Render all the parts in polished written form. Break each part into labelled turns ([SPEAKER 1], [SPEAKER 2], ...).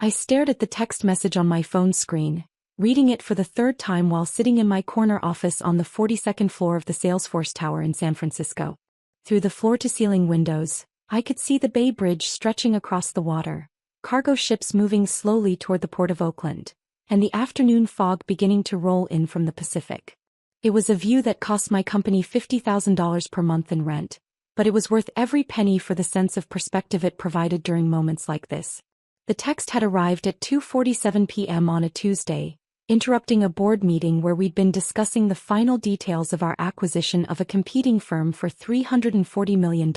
[SPEAKER 1] I stared at the text message on my phone screen, reading it for the third time while sitting in my corner office on the 42nd floor of the Salesforce Tower in San Francisco. Through the floor-to-ceiling windows, I could see the Bay Bridge stretching across the water, cargo ships moving slowly toward the port of Oakland, and the afternoon fog beginning to roll in from the Pacific. It was a view that cost my company $50,000 per month in rent, but it was worth every penny for the sense of perspective it provided during moments like this. The text had arrived at 2:47 p.m. on a Tuesday, interrupting a board meeting where we'd been discussing the final details of our acquisition of a competing firm for $340 million.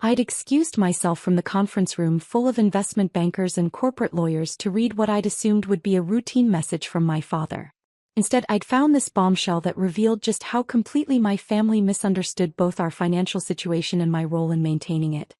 [SPEAKER 1] I'd excused myself from the conference room full of investment bankers and corporate lawyers to read what I'd assumed would be a routine message from my father. Instead, I'd found this bombshell that revealed just how completely my family misunderstood both our financial situation and my role in maintaining it.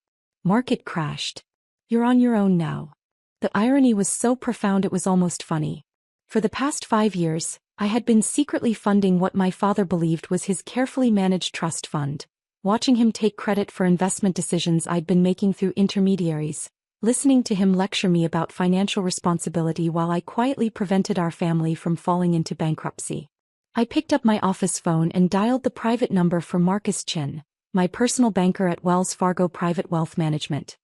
[SPEAKER 1] Market crashed. You're on your own now. The irony was so profound it was almost funny. For the past 5 years, I had been secretly funding what my father believed was his carefully managed trust fund, watching him take credit for investment decisions I'd been making through intermediaries, listening to him lecture me about financial responsibility while I quietly prevented our family from falling into bankruptcy. I picked up my office phone and dialed the private number for Marcus Chin, my personal banker at Wells Fargo Private Wealth Management.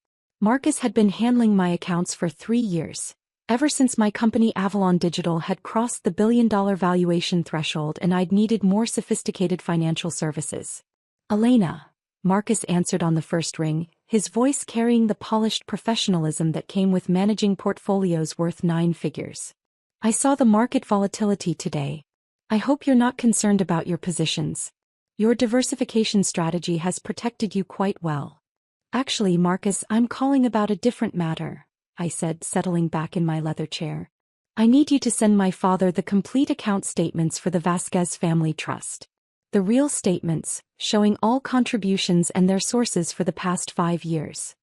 [SPEAKER 1] Marcus had been handling my accounts for 3 years, ever since my company Avalon Digital had crossed the billion-dollar valuation threshold and I'd needed more sophisticated financial services. Elena, Marcus answered on the first ring, his voice carrying the polished professionalism that came with managing portfolios worth 9 figures. I saw the market volatility today. I hope you're not concerned about your positions. Your diversification strategy has protected you quite well. Actually, Marcus, I'm calling about a different matter, I said, settling back in my leather chair. I need you to send my father the complete account statements for the Vasquez Family Trust. The real statements, showing all contributions and their sources for the past 5 years.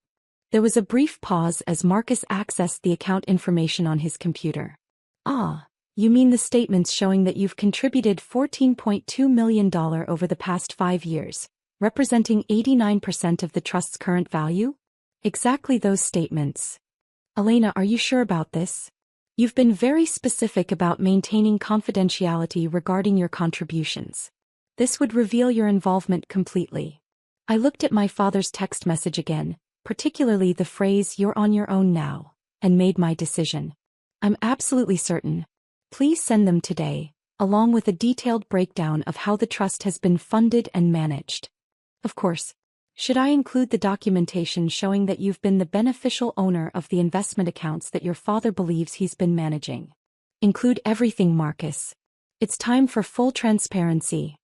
[SPEAKER 1] There was a brief pause as Marcus accessed the account information on his computer. Ah, you mean the statements showing that you've contributed $14.2 million over the past 5 years, representing 89% of the trust's current value? Exactly those statements. Elena, are you sure about this? You've been very specific about maintaining confidentiality regarding your contributions. This would reveal your involvement completely. I looked at my father's text message again, particularly the phrase "you're on your own now," and made my decision. I'm absolutely certain. Please send them today, along with a detailed breakdown of how the trust has been funded and managed. Of course, should I include the documentation showing that you've been the beneficial owner of the investment accounts that your father believes he's been managing? Include everything, Marcus. It's time for full transparency.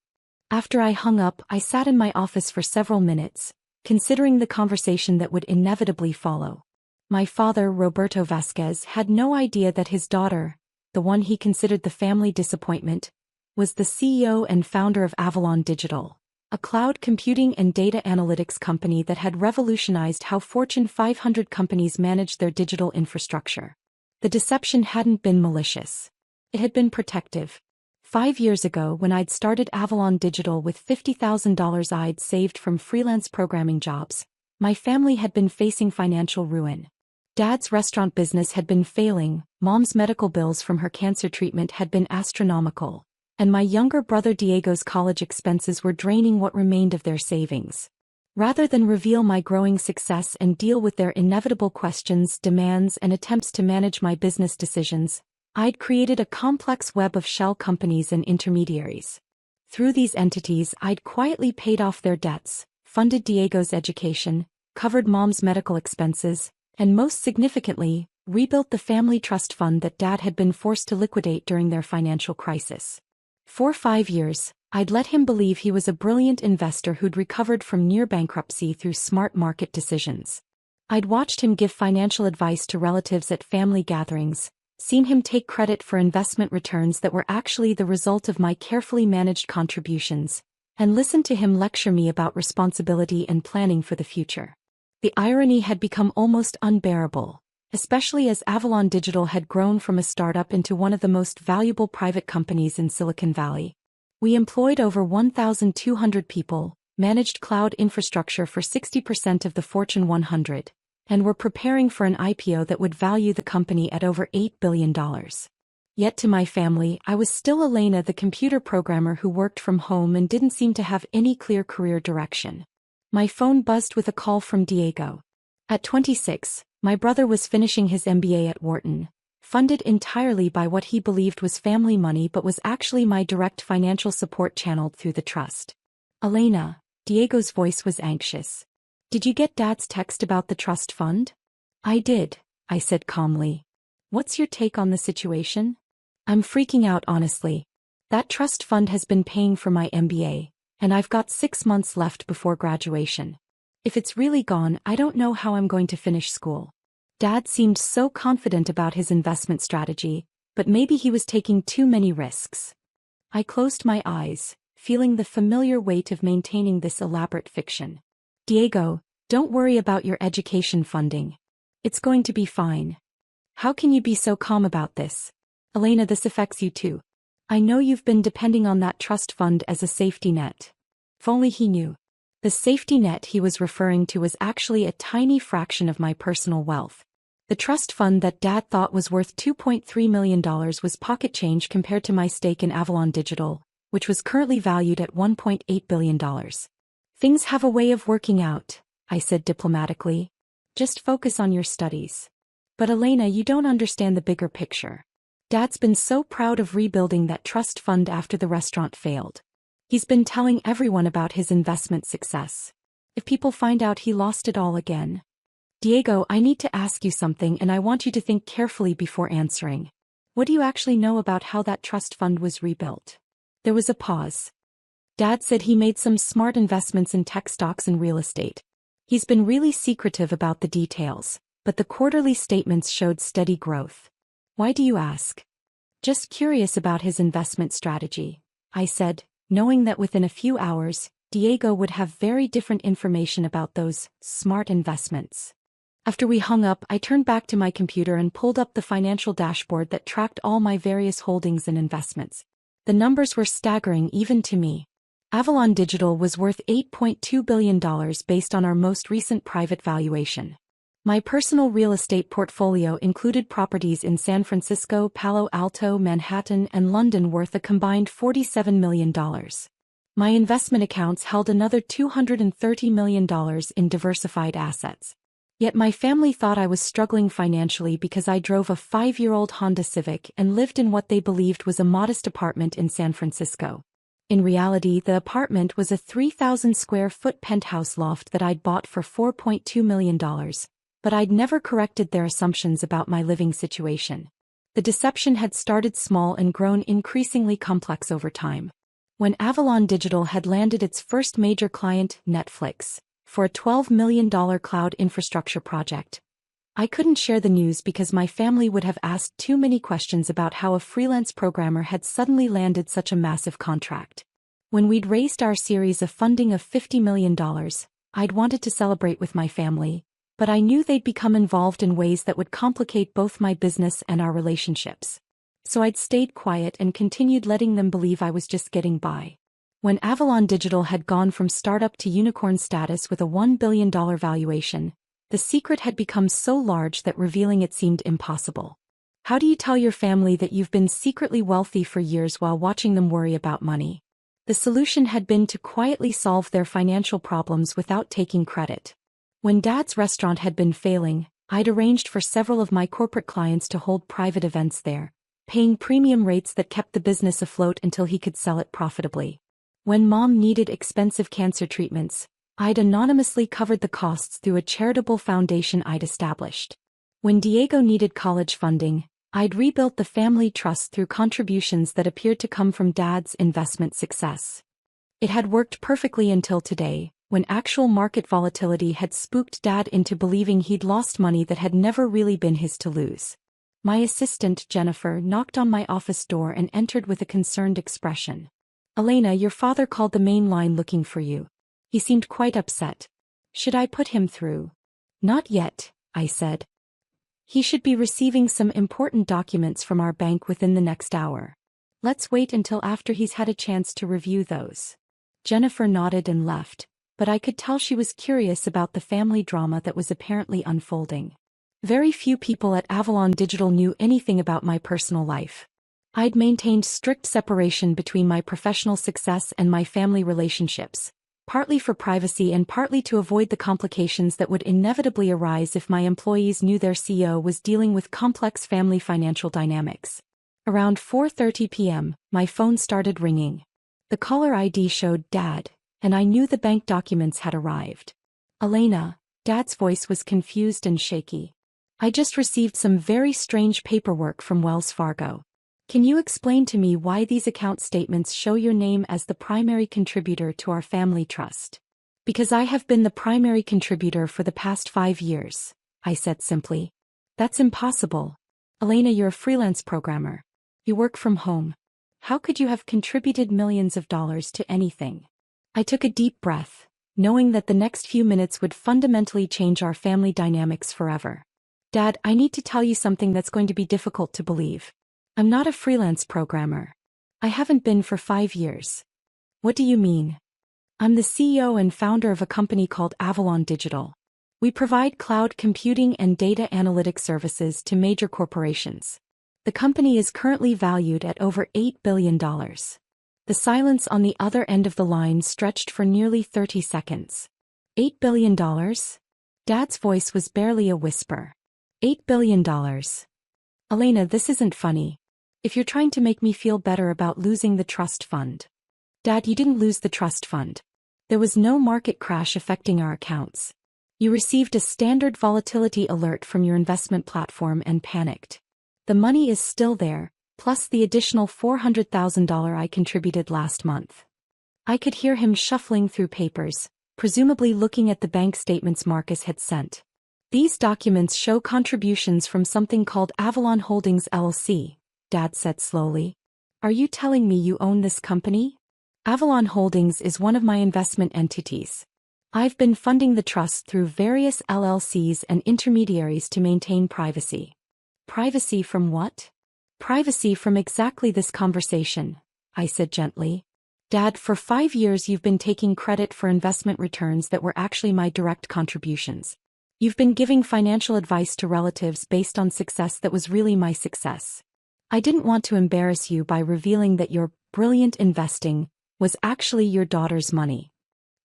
[SPEAKER 1] After I hung up, I sat in my office for several minutes, considering the conversation that would inevitably follow. My father, Roberto Vasquez, had no idea that his daughter, the one he considered the family disappointment, was the CEO and founder of Avalon Digital, a cloud computing and data analytics company that had revolutionized how Fortune 500 companies managed their digital infrastructure. The deception hadn't been malicious. It had been protective. 5 years ago, when I'd started Avalon Digital with $50,000 I'd saved from freelance programming jobs, my family had been facing financial ruin. Dad's restaurant business had been failing, Mom's medical bills from her cancer treatment had been astronomical, and my younger brother Diego's college expenses were draining what remained of their savings. Rather than reveal my growing success and deal with their inevitable questions, demands, and attempts to manage my business decisions, I'd created a complex web of shell companies and intermediaries. Through these entities, I'd quietly paid off their debts, funded Diego's education, covered Mom's medical expenses, and most significantly, rebuilt the family trust fund that Dad had been forced to liquidate during their financial crisis. For 5 years, I'd let him believe he was a brilliant investor who'd recovered from near bankruptcy through smart market decisions. I'd watched him give financial advice to relatives at family gatherings, seen him take credit for investment returns that were actually the result of my carefully managed contributions, and listened to him lecture me about responsibility and planning for the future. The irony had become almost unbearable, especially as Avalon Digital had grown from a startup into one of the most valuable private companies in Silicon Valley. We employed over 1,200 people, managed cloud infrastructure for 60% of the Fortune 100, and were preparing for an IPO that would value the company at over $8 billion. Yet to my family, I was still Elena, the computer programmer who worked from home and didn't seem to have any clear career direction. My phone buzzed with a call from Diego. At 26, my brother was finishing his MBA at Wharton, funded entirely by what he believed was family money but was actually my direct financial support channeled through the trust. Elena, Diego's voice was anxious. Did you get Dad's text about the trust fund? I did, I said calmly. What's your take on the situation? I'm freaking out, honestly. That trust fund has been paying for my MBA, and I've got 6 months left before graduation. If it's really gone, I don't know how I'm going to finish school. Dad seemed so confident about his investment strategy, but maybe he was taking too many risks. I closed my eyes, feeling the familiar weight of maintaining this elaborate fiction. Diego, don't worry about your education funding. It's going to be fine. How can you be so calm about this? Elena, this affects you too. I know you've been depending on that trust fund as a safety net. If only he knew. The safety net he was referring to was actually a tiny fraction of my personal wealth. The trust fund that Dad thought was worth $2.3 million was pocket change compared to my stake in Avalon Digital, which was currently valued at $1.8 billion. Things have a way of working out, I said diplomatically. Just focus on your studies. But Elena, you don't understand the bigger picture. Dad's been so proud of rebuilding that trust fund after the restaurant failed. He's been telling everyone about his investment success. If people find out he lost it all again. Diego, I need to ask you something and I want you to think carefully before answering. What do you actually know about how that trust fund was rebuilt? There was a pause. Dad said he made some smart investments in tech stocks and real estate. He's been really secretive about the details, but the quarterly statements showed steady growth. Why do you ask? Just curious about his investment strategy, I said, knowing that within a few hours, Diego would have very different information about those smart investments. After we hung up, I turned back to my computer and pulled up the financial dashboard that tracked all my various holdings and investments. The numbers were staggering even to me. Avalon Digital was worth $8.2 billion based on our most recent private valuation. My personal real estate portfolio included properties in San Francisco, Palo Alto, Manhattan, and London worth a combined $47 million. My investment accounts held another $230 million in diversified assets. Yet my family thought I was struggling financially because I drove a 5-year-old Honda Civic and lived in what they believed was a modest apartment in San Francisco. In reality, the apartment was a 3,000-square-foot penthouse loft that I'd bought for $4.2 million, but I'd never corrected their assumptions about my living situation. The deception had started small and grown increasingly complex over time. When Avalon Digital had landed its first major client, Netflix, for a $12 million cloud infrastructure project, I couldn't share the news because my family would have asked too many questions about how a freelance programmer had suddenly landed such a massive contract. When we'd raised our series of funding of $50 million, I'd wanted to celebrate with my family, but I knew they'd become involved in ways that would complicate both my business and our relationships. So I'd stayed quiet and continued letting them believe I was just getting by. When Avalon Digital had gone from startup to unicorn status with a $1 billion valuation, the secret had become so large that revealing it seemed impossible. How do you tell your family that you've been secretly wealthy for years while watching them worry about money? The solution had been to quietly solve their financial problems without taking credit. When Dad's restaurant had been failing, I'd arranged for several of my corporate clients to hold private events there, paying premium rates that kept the business afloat until he could sell it profitably. When Mom needed expensive cancer treatments, I'd anonymously covered the costs through a charitable foundation I'd established. When Diego needed college funding, I'd rebuilt the family trust through contributions that appeared to come from Dad's investment success. It had worked perfectly until today, when actual market volatility had spooked Dad into believing he'd lost money that had never really been his to lose. My assistant, Jennifer, knocked on my office door and entered with a concerned expression. "Elena, your father called the main line looking for you. He seemed quite upset. Should I put him through?" "Not yet," I said. "He should be receiving some important documents from our bank within the next hour. Let's wait until after he's had a chance to review those." Jennifer nodded and left, but I could tell she was curious about the family drama that was apparently unfolding. Very few people at Avalon Digital knew anything about my personal life. I'd maintained strict separation between my professional success and my family relationships, partly for privacy and partly to avoid the complications that would inevitably arise if my employees knew their CEO was dealing with complex family financial dynamics. Around 4:30 p.m., my phone started ringing. The caller ID showed Dad, and I knew the bank documents had arrived. Elena, Dad's voice was confused and shaky. I just received some very strange paperwork from Wells Fargo. Can you explain to me why these account statements show your name as the primary contributor to our family trust? Because I have been the primary contributor for the past 5 years, I said simply. That's impossible. Elena, you're a freelance programmer. You work from home. How could you have contributed millions of dollars to anything? I took a deep breath, knowing that the next few minutes would fundamentally change our family dynamics forever. Dad, I need to tell you something that's going to be difficult to believe. I'm not a freelance programmer. I haven't been for 5 years. What do you mean? I'm the CEO and founder of a company called Avalon Digital. We provide cloud computing and data analytics services to major corporations. The company is currently valued at over $8 billion. The silence on the other end of the line stretched for nearly 30 seconds. $8 billion? Dad's voice was barely a whisper. $8 billion. Elena, this isn't funny. If you're trying to make me feel better about losing the trust fund. Dad, you didn't lose the trust fund. There was no market crash affecting our accounts. You received a standard volatility alert from your investment platform and panicked. The money is still there, plus the additional $400,000 I contributed last month. I could hear him shuffling through papers, presumably looking at the bank statements Marcus had sent. These documents show contributions from something called Avalon Holdings LLC, Dad said slowly. Are you telling me you own this company? Avalon Holdings is one of my investment entities. I've been funding the trust through various LLCs and intermediaries to maintain privacy. Privacy from what? Privacy from exactly this conversation, I said gently. Dad, for 5 years you've been taking credit for investment returns that were actually my direct contributions. You've been giving financial advice to relatives based on success that was really my success. I didn't want to embarrass you by revealing that your brilliant investing was actually your daughter's money.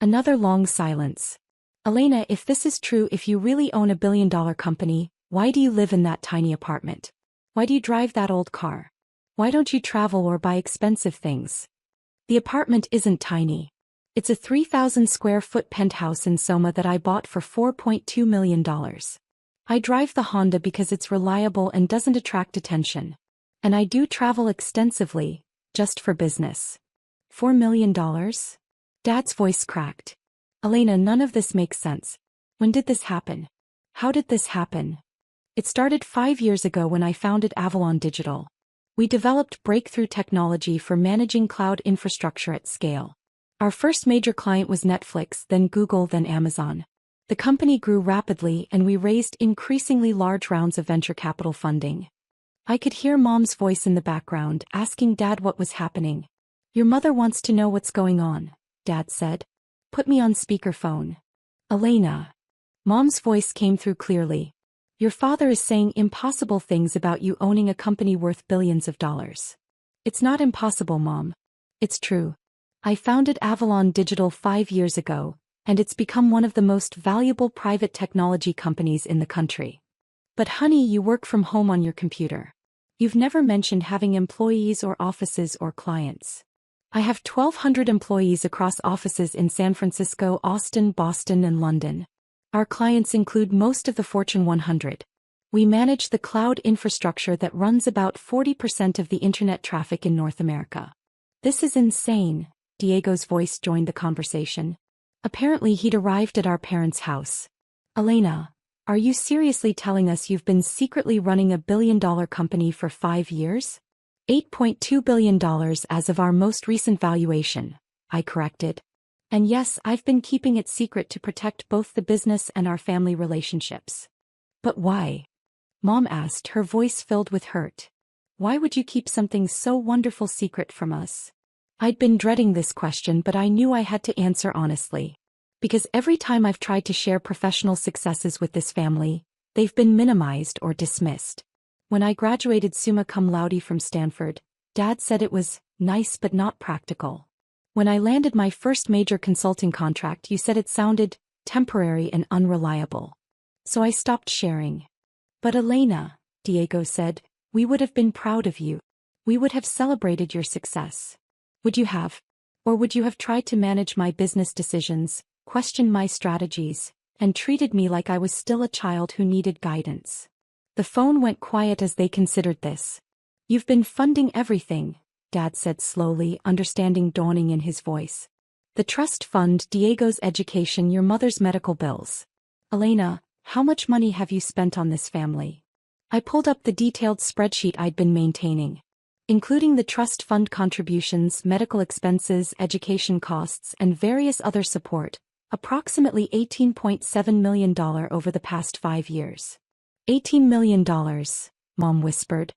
[SPEAKER 1] Another long silence. Elena, if this is true, if you really own $1 billion company, why do you live in that tiny apartment? Why do you drive that old car? Why don't you travel or buy expensive things? The apartment isn't tiny. It's a 3,000 square foot penthouse in Soma that I bought for $4.2 million. I drive the Honda because it's reliable and doesn't attract attention. And I do travel extensively, just for business. $4 million? Dad's voice cracked. Elena, none of this makes sense. When did this happen? How did this happen? It started 5 years ago when I founded Avalon Digital. We developed breakthrough technology for managing cloud infrastructure at scale. Our first major client was Netflix, then Google, then Amazon. The company grew rapidly and we raised increasingly large rounds of venture capital funding. I could hear Mom's voice in the background, asking Dad what was happening. Your mother wants to know what's going on, Dad said. Put me on speakerphone. Elena. Mom's voice came through clearly. Your father is saying impossible things about you owning a company worth billions of dollars. It's not impossible, Mom. It's true. I founded Avalon Digital 5 years ago, and it's become one of the most valuable private technology companies in the country. But honey, you work from home on your computer. You've never mentioned having employees or offices or clients. I have 1,200 employees across offices in San Francisco, Austin, Boston, and London. Our clients include most of the Fortune 100. We manage the cloud infrastructure that runs about 40% of the internet traffic in North America. This is insane, Diego's voice joined the conversation. Apparently he'd arrived at our parents' house. Elena, are you seriously telling us you've been secretly running $1 billion company for 5 years? $8.2 billion as of our most recent valuation, I corrected. And yes, I've been keeping it secret to protect both the business and our family relationships. But why? Mom asked, her voice filled with hurt. Why would you keep something so wonderful secret from us? I'd been dreading this question, but I knew I had to answer honestly. Because every time I've tried to share professional successes with this family, they've been minimized or dismissed. When I graduated summa cum laude from Stanford, Dad said it was nice but not practical. When I landed my first major consulting contract, you said it sounded temporary and unreliable. So I stopped sharing. But Elena, Diego said, we would have been proud of you. We would have celebrated your success. Would you have? Or would you have tried to manage my business decisions, questioned my strategies, and treated me like I was still a child who needed guidance? The phone went quiet as they considered this. You've been funding everything, Dad said slowly, understanding dawning in his voice. The trust fund, Diego's education, your mother's medical bills. Elena, how much money have you spent on this family? I pulled up the detailed spreadsheet I'd been maintaining. Including the trust fund contributions, medical expenses, education costs, and various other support, approximately $18.7 million over the past 5 years. $18 million, Mom whispered.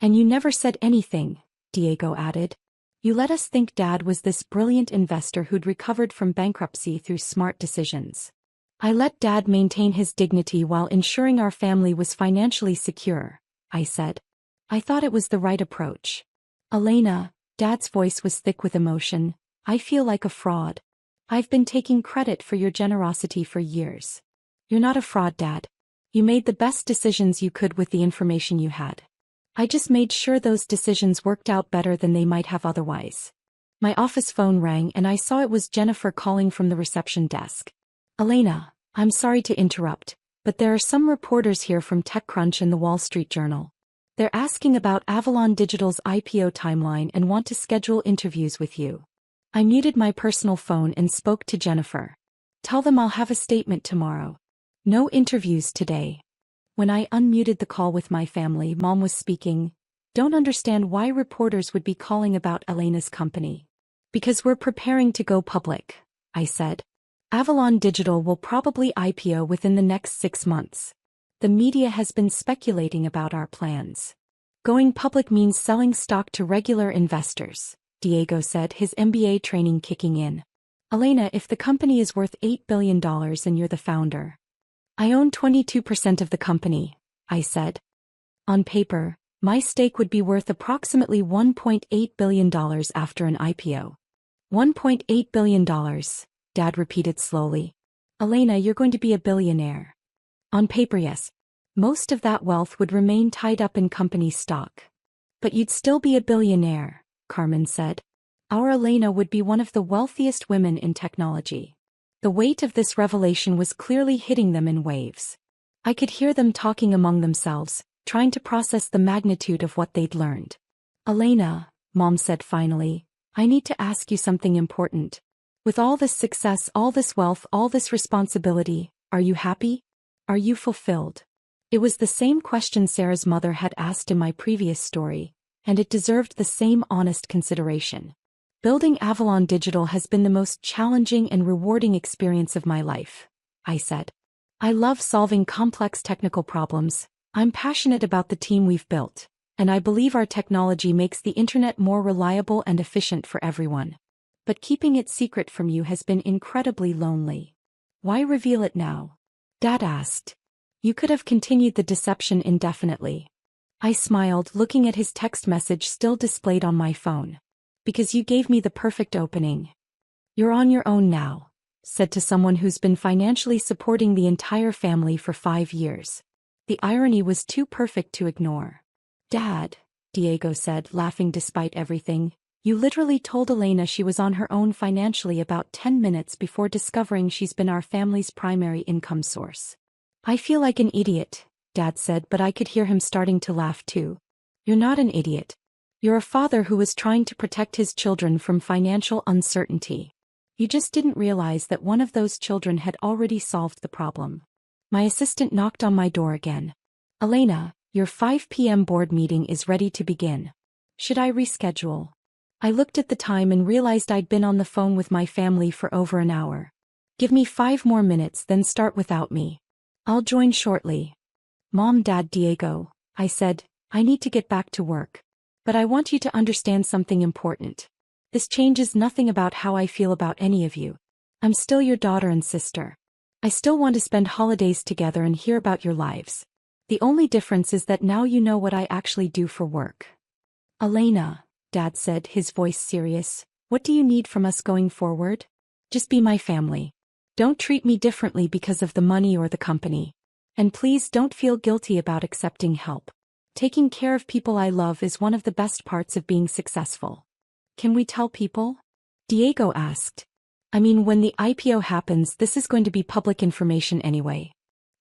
[SPEAKER 1] And you never said anything, Diego added. You let us think Dad was this brilliant investor who'd recovered from bankruptcy through smart decisions. I let Dad maintain his dignity while ensuring our family was financially secure, I said. I thought it was the right approach. Elena, Dad's voice was thick with emotion, I feel like a fraud. I've been taking credit for your generosity for years. You're not a fraud, Dad. You made the best decisions you could with the information you had. I just made sure those decisions worked out better than they might have otherwise. My office phone rang and I saw it was Jennifer calling from the reception desk. Elena, I'm sorry to interrupt, but there are some reporters here from TechCrunch and the Wall Street Journal. They're asking about Avalon Digital's IPO timeline and want to schedule interviews with you. I muted my personal phone and spoke to Jennifer. Tell them I'll have a statement tomorrow. No interviews today. When I unmuted the call with my family, Mom was speaking. Don't understand why reporters would be calling about Elena's company. Because we're preparing to go public, I said. Avalon Digital will probably IPO within the next 6 months. The media has been speculating about our plans. Going public means selling stock to regular investors, Diego said, his MBA training kicking in. Elena, if the company is worth $8 billion and you're the founder. I own 22% of the company, I said. On paper, my stake would be worth approximately $1.8 billion after an IPO. $1.8 billion, Dad repeated slowly. Elena, you're going to be a billionaire. On paper, yes. Most of that wealth would remain tied up in company stock. But you'd still be a billionaire, Carmen said. Our Elena would be one of the wealthiest women in technology. The weight of this revelation was clearly hitting them in waves. I could hear them talking among themselves, trying to process the magnitude of what they'd learned. Elena, Mom said finally, I need to ask you something important. With all this success, all this wealth, all this responsibility, are you happy? Are you fulfilled? It was the same question Sarah's mother had asked in my previous story, and it deserved the same honest consideration. Building Avalon Digital has been the most challenging and rewarding experience of my life, I said. I love solving complex technical problems, I'm passionate about the team we've built, and I believe our technology makes the internet more reliable and efficient for everyone. But keeping it secret from you has been incredibly lonely. Why reveal it now? Dad asked. You could have continued the deception indefinitely. I smiled, looking at his text message still displayed on my phone. Because you gave me the perfect opening. You're on your own now, said to someone who's been financially supporting the entire family for 5 years. The irony was too perfect to ignore. Dad, Diego said, laughing despite everything, you literally told Elena she was on her own financially about 10 minutes before discovering she's been our family's primary income source. I feel like an idiot, Dad said, but I could hear him starting to laugh too. You're not an idiot. You're a father who was trying to protect his children from financial uncertainty. You just didn't realize that one of those children had already solved the problem. My assistant knocked on my door again. Elena, your 5 p.m. board meeting is ready to begin. Should I reschedule? I looked at the time and realized I'd been on the phone with my family for over an hour. Give me 5 more minutes, then start without me. I'll join shortly. Mom, Dad, Diego, I said, I need to get back to work. But I want you to understand something important. This changes nothing about how I feel about any of you. I'm still your daughter and sister. I still want to spend holidays together and hear about your lives. The only difference is that now you know what I actually do for work. Elena, Dad said, his voice serious, what do you need from us going forward? Just be my family. Don't treat me differently because of the money or the company. And please don't feel guilty about accepting help. Taking care of people I love is one of the best parts of being successful. Can we tell people? Diego asked. I mean, when the IPO happens, this is going to be public information anyway.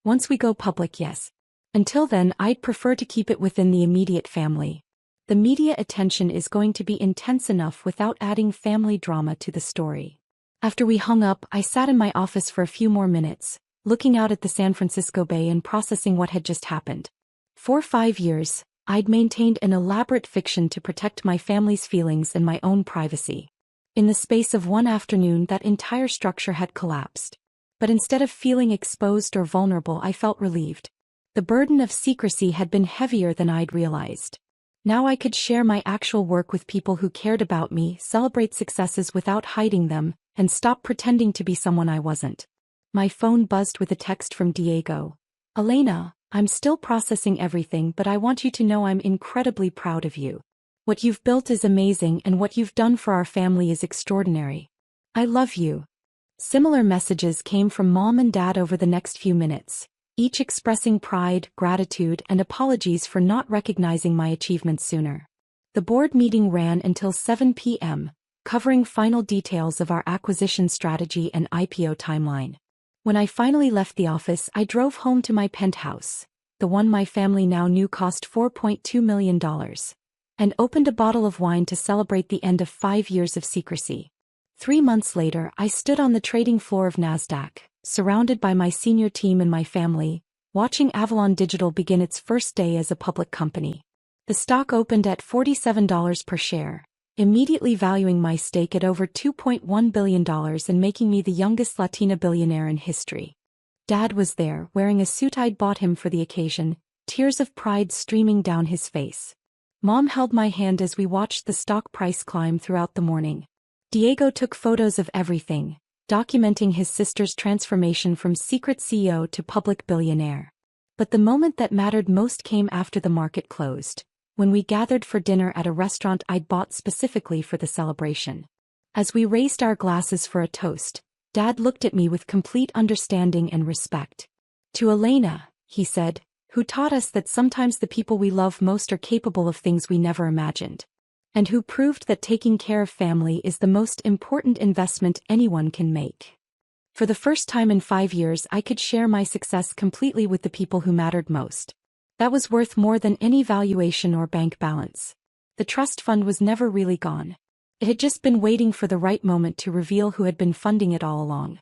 [SPEAKER 1] Once we go public, yes. Until then, I'd prefer to keep it within the immediate family. The media attention is going to be intense enough without adding family drama to the story. After we hung up, I sat in my office for a few more minutes, looking out at the San Francisco Bay and processing what had just happened. For 5 years, I'd maintained an elaborate fiction to protect my family's feelings and my own privacy. In the space of one afternoon, that entire structure had collapsed. But instead of feeling exposed or vulnerable, I felt relieved. The burden of secrecy had been heavier than I'd realized. Now I could share my actual work with people who cared about me, celebrate successes without hiding them, and stop pretending to be someone I wasn't. My phone buzzed with a text from Diego. Elena, I'm still processing everything, but I want you to know I'm incredibly proud of you. What you've built is amazing, and what you've done for our family is extraordinary. I love you. Similar messages came from Mom and Dad over the next few minutes, each expressing pride, gratitude, and apologies for not recognizing my achievements sooner. The board meeting ran until 7 p.m., covering final details of our acquisition strategy and IPO timeline. When I finally left the office, I drove home to my penthouse, the one my family now knew cost $4.2 million, and opened a bottle of wine to celebrate the end of 5 years of secrecy. 3 months later, I stood on the trading floor of Nasdaq, surrounded by my senior team and my family, watching Avalon Digital begin its first day as a public company. The stock opened at $47 per share, immediately valuing my stake at over $2.1 billion and making me the youngest Latina billionaire in history. Dad was there, wearing a suit I'd bought him for the occasion, tears of pride streaming down his face. Mom held my hand as we watched the stock price climb throughout the morning. Diego took photos of everything, documenting his sister's transformation from secret CEO to public billionaire. But the moment that mattered most came after the market closed, when we gathered for dinner at a restaurant I'd bought specifically for the celebration. As we raised our glasses for a toast, Dad looked at me with complete understanding and respect. To Elena, he said, who taught us that sometimes the people we love most are capable of things we never imagined. And who proved that taking care of family is the most important investment anyone can make. For the first time in 5 years, I could share my success completely with the people who mattered most. That was worth more than any valuation or bank balance. The trust fund was never really gone. It had just been waiting for the right moment to reveal who had been funding it all along.